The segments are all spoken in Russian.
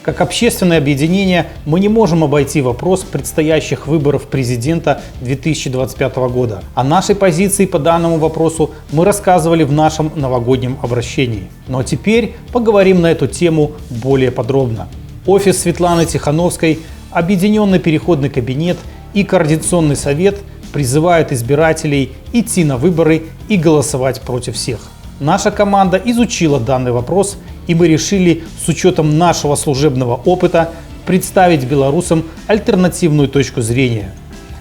Как общественное объединение мы не можем обойти вопрос предстоящих выборов президента 2025 года. О нашей позиции по данному вопросу мы рассказывали в нашем новогоднем обращении. Ну а теперь поговорим на эту тему более подробно. Офис Светланы Тихановской, Объединенный переходный кабинет и Координационный совет призывают избирателей идти на выборы и голосовать против всех. Наша команда изучила данный вопрос, и мы решили с учетом нашего служебного опыта представить белорусам альтернативную точку зрения,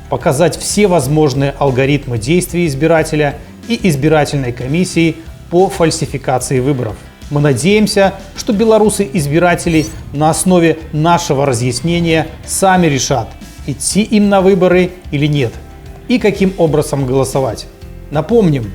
показать все возможные алгоритмы действий избирателя и избирательной комиссии по фальсификации выборов. Мы надеемся, что белорусы-избиратели на основе нашего разъяснения сами решат, идти им на выборы или нет, и каким образом голосовать. Напомним,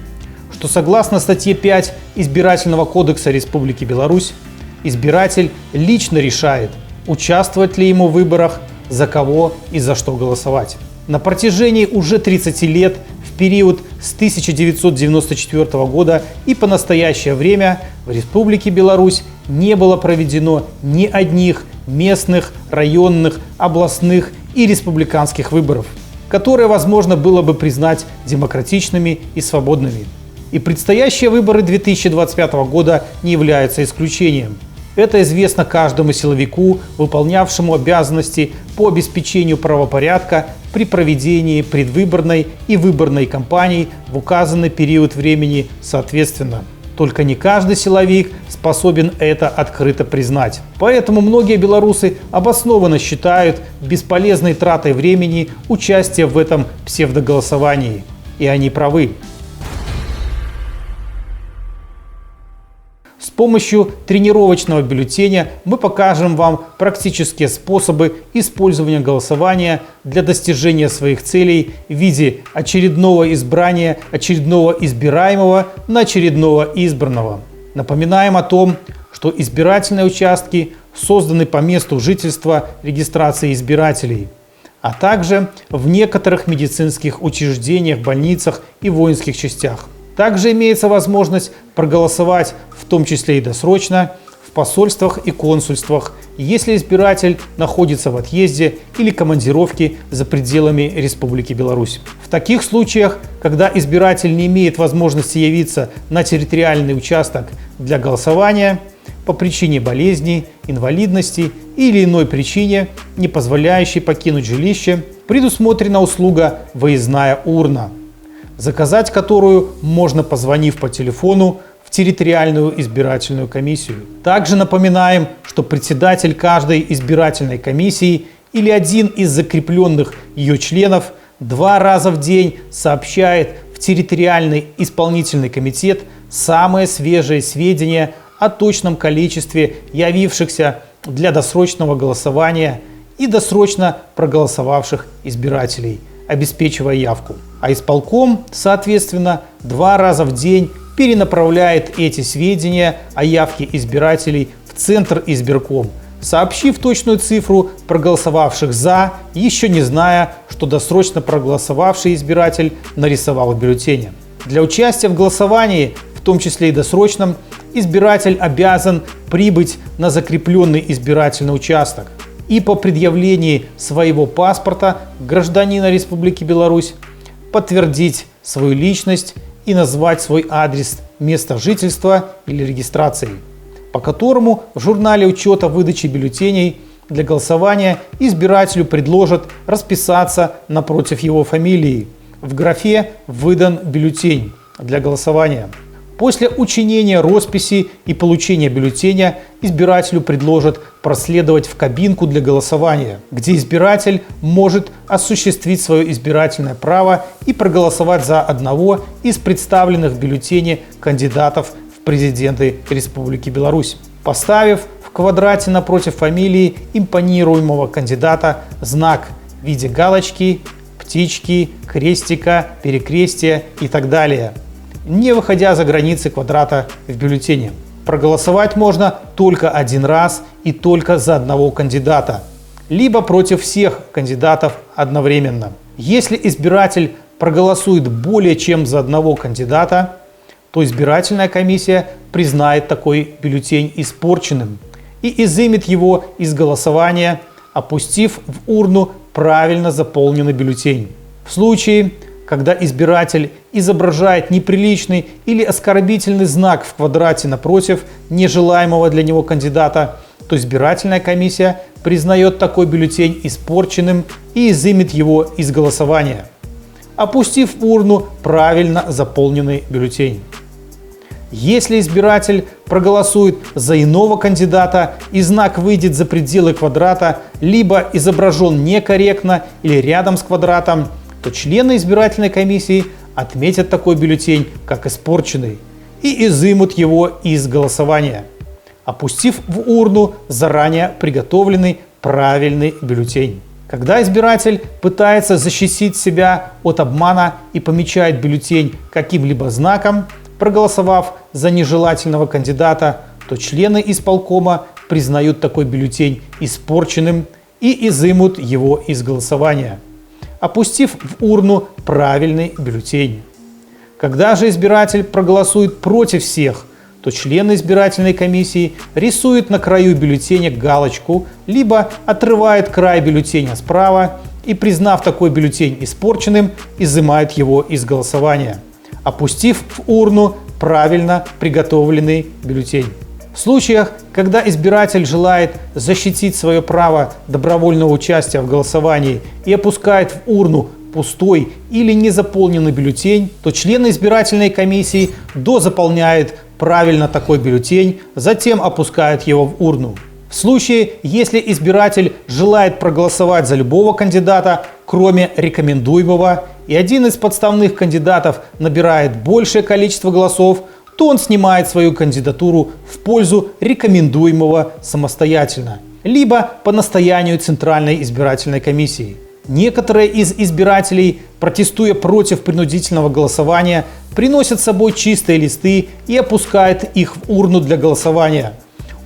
что согласно статье 5 Избирательного кодекса Республики Беларусь, избиратель лично решает, участвовать ли ему в выборах, за кого и за что голосовать. На протяжении уже 30 лет, в период с 1994 года и по настоящее время в Республике Беларусь не было проведено ни одних местных, районных, областных и республиканских выборов, которые возможно было бы признать демократичными и свободными. И предстоящие выборы 2025 года не являются исключением. Это известно каждому силовику, выполнявшему обязанности по обеспечению правопорядка при проведении предвыборной и выборной кампаний в указанный период времени соответственно. Только не каждый силовик способен это открыто признать. Поэтому многие белорусы обоснованно считают бесполезной тратой времени участие в этом псевдоголосовании. И они правы. С помощью тренировочного бюллетеня мы покажем вам практические способы использования голосования для достижения своих целей в виде очередного избрания очередного избираемого на очередного избранного. Напоминаем о том, что избирательные участки созданы по месту жительства регистрации избирателей, а также в некоторых медицинских учреждениях, больницах и воинских частях. Также имеется возможность проголосовать, в том числе и досрочно, в посольствах и консульствах, если избиратель находится в отъезде или командировке за пределами Республики Беларусь. В таких случаях, когда избиратель не имеет возможности явиться на территориальный участок для голосования по причине болезни, инвалидности или иной причине, не позволяющей покинуть жилище, предусмотрена услуга «Выездная урна», заказать которую можно, позвонив по телефону в территориальную избирательную комиссию. Также напоминаем, что председатель каждой избирательной комиссии или один из закрепленных ее членов 2 раза в день сообщает в территориальный исполнительный комитет самые свежие сведения о точном количестве явившихся для досрочного голосования и досрочно проголосовавших избирателей, обеспечивая явку. А исполком, соответственно, 2 раза в день перенаправляет эти сведения о явке избирателей в Центр избирком, сообщив точную цифру проголосовавших «за», еще не зная, что досрочно проголосовавший избиратель нарисовал в бюллетене. Для участия в голосовании, в том числе и досрочном, избиратель обязан прибыть на закрепленный избирательный участок и по предъявлении своего паспорта гражданина Республики Беларусь подтвердить свою личность и назвать свой адрес места жительства или регистрации, по которому в журнале учета выдачи бюллетеней для голосования избирателю предложат расписаться напротив его фамилии в графе «Выдан бюллетень» для голосования. После учинения росписи и получения бюллетеня избирателю предложат проследовать в кабинку для голосования, где избиратель может осуществить свое избирательное право и проголосовать за одного из представленных в бюллетене кандидатов в президенты Республики Беларусь, поставив в квадрате напротив фамилии импонируемого кандидата знак в виде галочки, птички, крестика, перекрестия и так далее, не выходя за границы квадрата в бюллетене. Проголосовать можно только 1 раз и только за одного кандидата, либо против всех кандидатов одновременно. Если избиратель проголосует более чем за одного кандидата, то избирательная комиссия признает такой бюллетень испорченным и изымет его из голосования, опустив в урну правильно заполненный бюллетень. В случае, когда избиратель изображает неприличный или оскорбительный знак в квадрате напротив нежелаемого для него кандидата, то избирательная комиссия признает такой бюллетень испорченным и изымет его из голосования, опустив в урну правильно заполненный бюллетень. Если избиратель проголосует за иного кандидата и знак выйдет за пределы квадрата, либо изображен некорректно или рядом с квадратом, то члены избирательной комиссии отметят такой бюллетень как испорченный и изымут его из голосования, опустив в урну заранее приготовленный правильный бюллетень. Когда избиратель пытается защитить себя от обмана и помечает бюллетень каким-либо знаком, проголосовав за нежелательного кандидата, то члены исполкома признают такой бюллетень испорченным и изымут его из голосования, опустив в урну правильный бюллетень. Когда же избиратель проголосует против всех, то члены избирательной комиссии рисуют на краю бюллетеня галочку, либо отрывает край бюллетеня справа и, признав такой бюллетень испорченным, изымает его из голосования, опустив в урну правильно приготовленный бюллетень. В случаях, когда избиратель желает защитить свое право добровольного участия в голосовании и опускает в урну пустой или незаполненный бюллетень, то члены избирательной комиссии дозаполняют правильно такой бюллетень, затем опускают его в урну. В случае, если избиратель желает проголосовать за любого кандидата, кроме рекомендуемого, и один из подставных кандидатов набирает большее количество голосов, то он снимает свою кандидатуру в пользу рекомендуемого самостоятельно, либо по настоянию Центральной избирательной комиссии. Некоторые из избирателей, протестуя против принудительного голосования, приносят с собой чистые листы и опускают их в урну для голосования,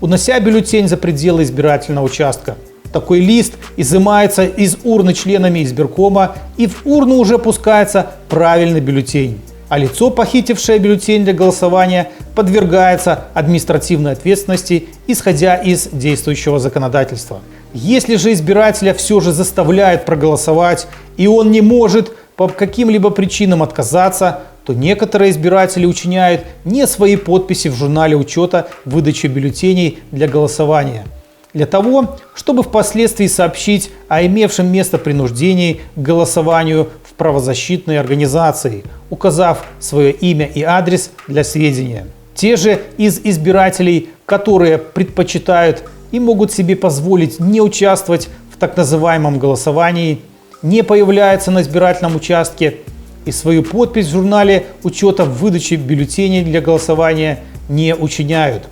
унося бюллетень за пределы избирательного участка. Такой лист изымается из урны членами избиркома, и в урну уже опускается правильный бюллетень, а лицо, похитившее бюллетень для голосования, подвергается административной ответственности, исходя из действующего законодательства. Если же избирателя все же заставляют проголосовать, и он не может по каким-либо причинам отказаться, то некоторые избиратели учиняют не свои подписи в журнале учета выдачи бюллетеней для голосования, для того, чтобы впоследствии сообщить о имевшем место принуждении к голосованию в правозащитной организации, указав свое имя и адрес для сведения. Те же из избирателей, которые предпочитают и могут себе позволить не участвовать в так называемом голосовании, не появляются на избирательном участке и свою подпись в журнале учета выдачи бюллетеней для голосования не учиняют.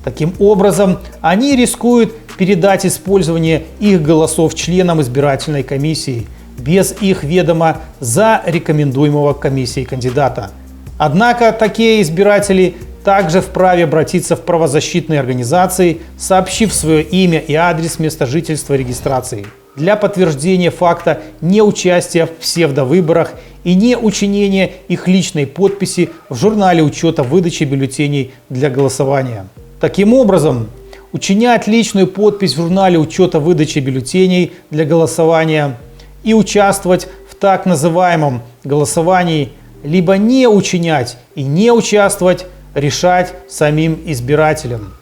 Таким образом, они рискуют передать использование их голосов членам избирательной комиссии без их ведома за рекомендуемого комиссией кандидата. Однако такие избиратели также вправе обратиться в правозащитные организации, сообщив свое имя и адрес места жительства и регистрации, для подтверждения факта неучастия в псевдовыборах и неучинения их личной подписи в журнале учета выдачи бюллетеней для голосования. Таким образом, учинять личную подпись в журнале учета выдачи бюллетеней для голосования и участвовать в так называемом голосовании, либо не учинять и не участвовать, решать самим избирателям.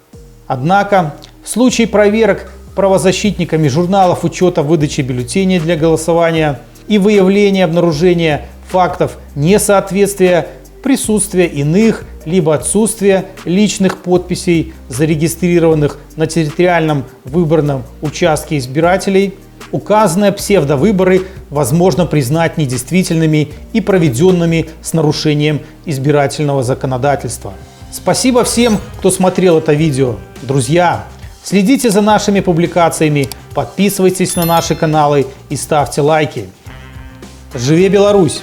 Однако в случае проверок правозащитниками журналов учета выдачи бюллетеней для голосования и выявления обнаружения фактов несоответствия, присутствия иных либо отсутствия личных подписей, зарегистрированных на территориальном выборном участке избирателей, указанные псевдовыборы возможно признать недействительными и проведенными с нарушением избирательного законодательства. Спасибо всем, кто смотрел это видео. Друзья, следите за нашими публикациями, подписывайтесь на наши каналы и ставьте лайки. Живе Беларусь!